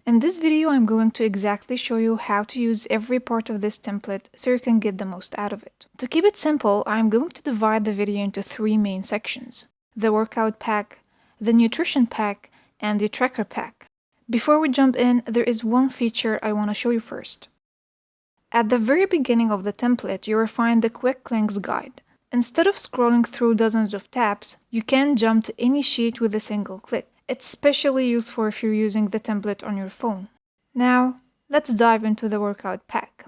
In this video, I'm going to exactly show you how to use every part of this template so you can get the most out of it. To keep it simple, I'm going to divide the video into 3 main sections: the workout pack, the nutrition pack, and the tracker pack. Before we jump in, there is one feature I want to show you first. At the very beginning of the template, you will find the Quick Links guide. Instead of scrolling through dozens of tabs, you can jump to any sheet with a single click. It's especially useful if you're using the template on your phone. Now, let's dive into the workout pack.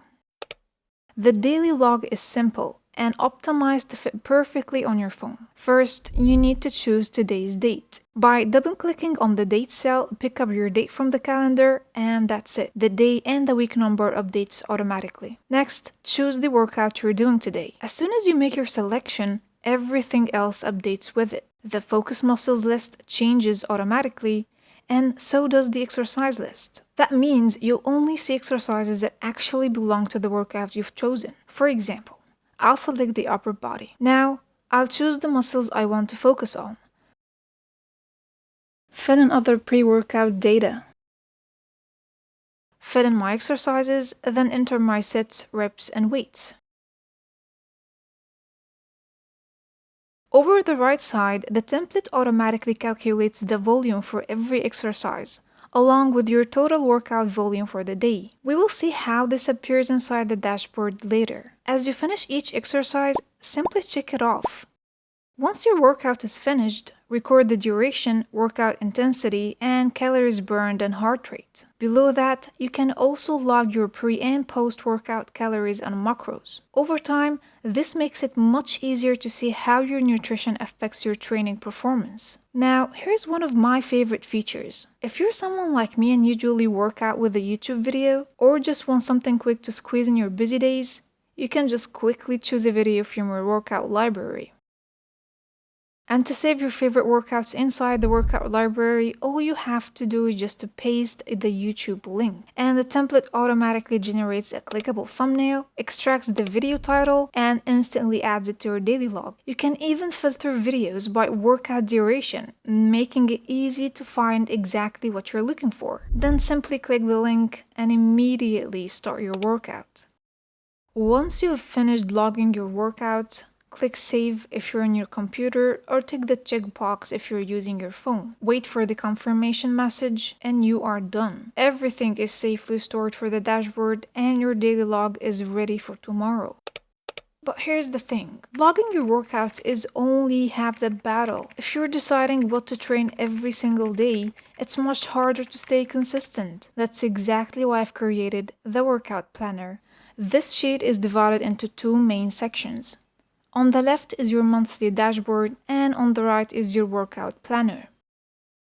The daily log is simple and optimized to fit perfectly on your phone. First, you need to choose today's date. By double-clicking on the date cell, pick up your date from the calendar, and that's it. The day and the week number updates automatically. Next, choose the workout you're doing today. As soon as you make your selection, everything else updates with it. The focus muscles list changes automatically, and so does the exercise list. That means you'll only see exercises that actually belong to the workout you've chosen. For example, I'll select the upper body. Now, I'll choose the muscles I want to focus on. Fill in other pre-workout data. Fill in my exercises, then enter my sets, reps, and weights. Over the right side, the template automatically calculates the volume for every exercise, along with your total workout volume for the day. We will see how this appears inside the dashboard later. As you finish each exercise, simply check it off. Once your workout is finished, record the duration, workout intensity, and calories burned and heart rate. Below that, you can also log your pre- and post-workout calories and macros. Over time, this makes it much easier to see how your nutrition affects your training performance. Now, here's one of my favorite features. If you're someone like me and usually work out with a YouTube video, or just want something quick to squeeze in your busy days, you can just quickly choose a video from your workout library. And to save your favorite workouts inside the workout library, all you have to do is just to paste the YouTube link. And the template automatically generates a clickable thumbnail, extracts the video title, and instantly adds it to your daily log. You can even filter videos by workout duration, making it easy to find exactly what you're looking for. Then simply click the link and immediately start your workout. Once you've finished logging your workout, click Save if you're on your computer, or tick the checkbox if you're using your phone. Wait for the confirmation message, and you are done. Everything is safely stored for the dashboard, and your daily log is ready for tomorrow. But here's the thing, logging your workouts is only half the battle. If you're deciding what to train every single day, it's much harder to stay consistent. That's exactly why I've created the workout planner. This sheet is divided into 2 main sections. On the left is your monthly dashboard, and on the right is your workout planner.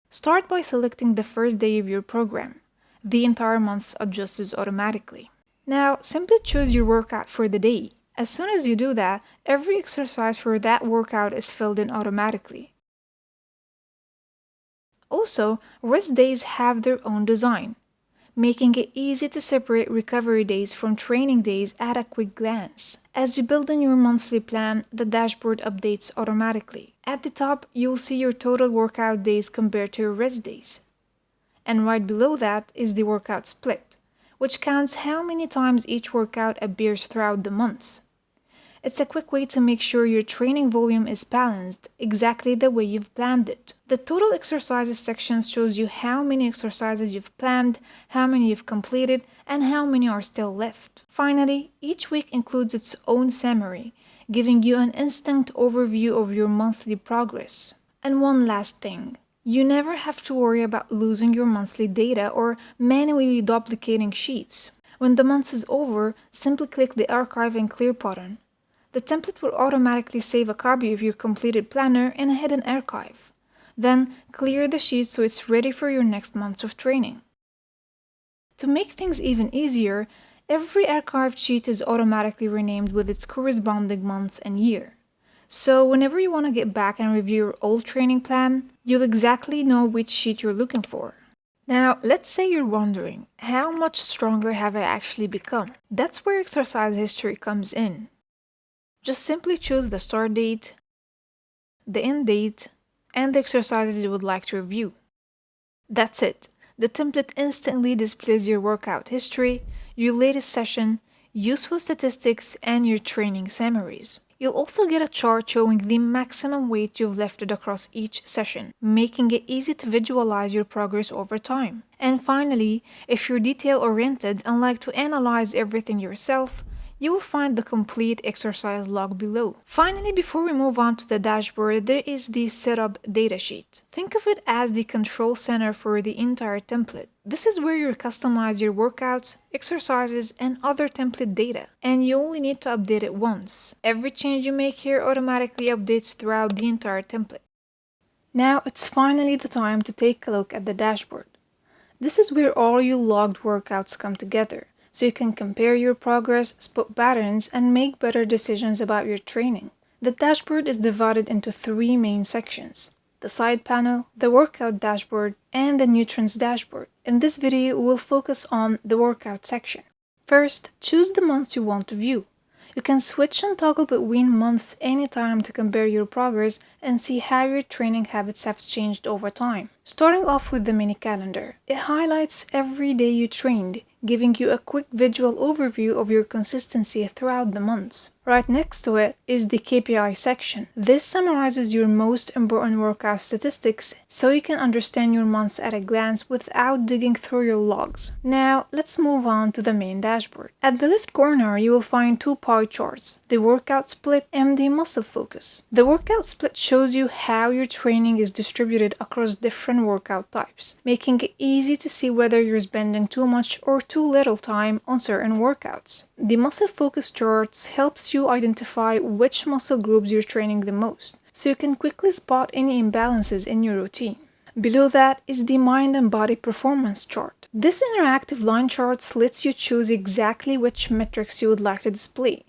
Start by selecting the first day of your program. The entire month adjusts automatically. Now, simply choose your workout for the day. As soon as you do that, every exercise for that workout is filled in automatically. Also, rest days have their own design, making it easy to separate recovery days from training days at a quick glance. As you build in your monthly plan, the dashboard updates automatically. At the top, you'll see your total workout days compared to your rest days. And right below that is the workout split, which counts how many times each workout appears throughout the months. It's a quick way to make sure your training volume is balanced exactly the way you've planned it. The total exercises section shows you how many exercises you've planned, how many you've completed, and how many are still left. Finally, each week includes its own summary, giving you an instant overview of your monthly progress. And one last thing, you never have to worry about losing your monthly data or manually duplicating sheets. When the month is over, simply click the Archive and Clear button. The template will automatically save a copy of your completed planner in a hidden archive. Then, clear the sheet so it's ready for your next month of training. To make things even easier, every archived sheet is automatically renamed with its corresponding month and year. So whenever you want to get back and review your old training plan, you'll exactly know which sheet you're looking for. Now, let's say you're wondering, how much stronger have I actually become? That's where exercise history comes in. Just simply choose the start date, the end date, and the exercises you would like to review. That's it. The template instantly displays your workout history, your latest session, useful statistics, and your training summaries. You'll also get a chart showing the maximum weight you've lifted across each session, making it easy to visualize your progress over time. And finally, if you're detail-oriented and like to analyze everything yourself, you will find the complete exercise log below. Finally, before we move on to the dashboard, there is the setup datasheet. Think of it as the control center for the entire template. This is where you customize your workouts, exercises, and other template data, and you only need to update it once. Every change you make here automatically updates throughout the entire template. Now it's finally the time to take a look at the dashboard. This is where all your logged workouts come together, so you can compare your progress, spot patterns, and make better decisions about your training. The dashboard is divided into three main sections: the side panel, the workout dashboard, and the nutrients dashboard. In this video, we'll focus on the workout section. First, choose the month you want to view. You can switch and toggle between months anytime to compare your progress and see how your training habits have changed over time. Starting off with the mini calendar, it highlights every day you trained, giving you a quick visual overview of your consistency throughout the months. Right next to it is the KPI section. This summarizes your most important workout statistics so you can understand your months at a glance without digging through your logs. Now, let's move on to the main dashboard. At the left corner, you will find two pie charts: the workout split and the muscle focus. The workout split shows you how your training is distributed across different workout types, making it easy to see whether you're spending too much or too little time on certain workouts. The muscle focus charts helps you identify which muscle groups you're training the most, so you can quickly spot any imbalances in your routine. Below that is the mind and body performance chart. This interactive line chart lets you choose exactly which metrics you would like to display.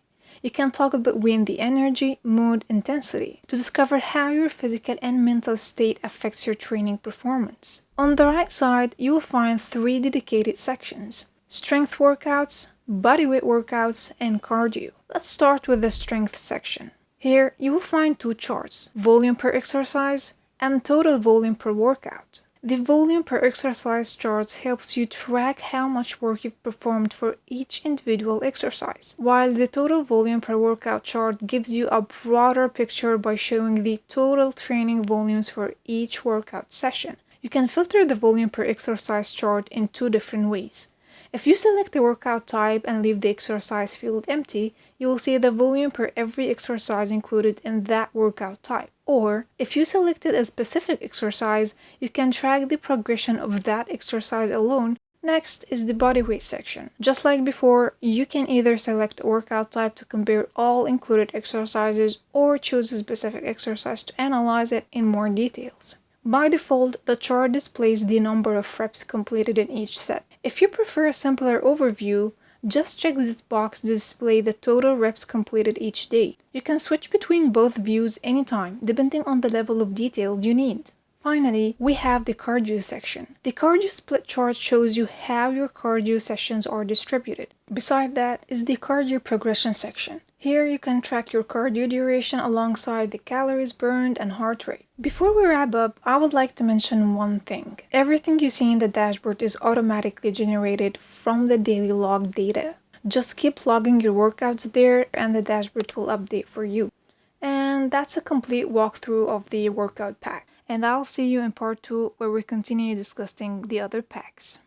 You can toggle between the energy, mood, intensity to discover how your physical and mental state affects your training performance. On the right side, you will find three dedicated sections: strength workouts, bodyweight workouts, and cardio. Let's start with the strength section. Here, you will find two charts: volume per exercise and total volume per workout. The volume per exercise chart helps you track how much work you've performed for each individual exercise, while the total volume per workout chart gives you a broader picture by showing the total training volumes for each workout session. You can filter the volume per exercise chart in two different ways. If you select the workout type and leave the exercise field empty, you will see the volume per every exercise included in that workout type. Or, if you selected a specific exercise, you can track the progression of that exercise alone. Next is the bodyweight section. Just like before, you can either select a workout type to compare all included exercises or choose a specific exercise to analyze it in more details. By default, the chart displays the number of reps completed in each set. If you prefer a simpler overview, just check this box to display the total reps completed each day. You can switch between both views anytime, depending on the level of detail you need. Finally, we have the cardio section. The cardio split chart shows you how your cardio sessions are distributed. Beside that is the cardio progression section. Here you can track your cardio duration alongside the calories burned and heart rate. Before we wrap up, I would like to mention one thing. Everything you see in the dashboard is automatically generated from the daily log data. Just keep logging your workouts there and the dashboard will update for you. And that's a complete walkthrough of the workout pack. And I'll see you in part 2 where we continue discussing the other packs.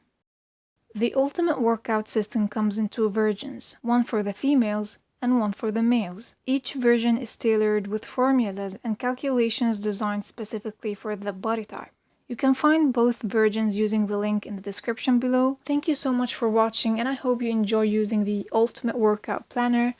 The Ultimate Workout System comes in two versions, one for the females and one for the males. Each version is tailored with formulas and calculations designed specifically for the body type. You can find both versions using the link in the description below. Thank you so much for watching and I hope you enjoy using the Ultimate Workout Planner.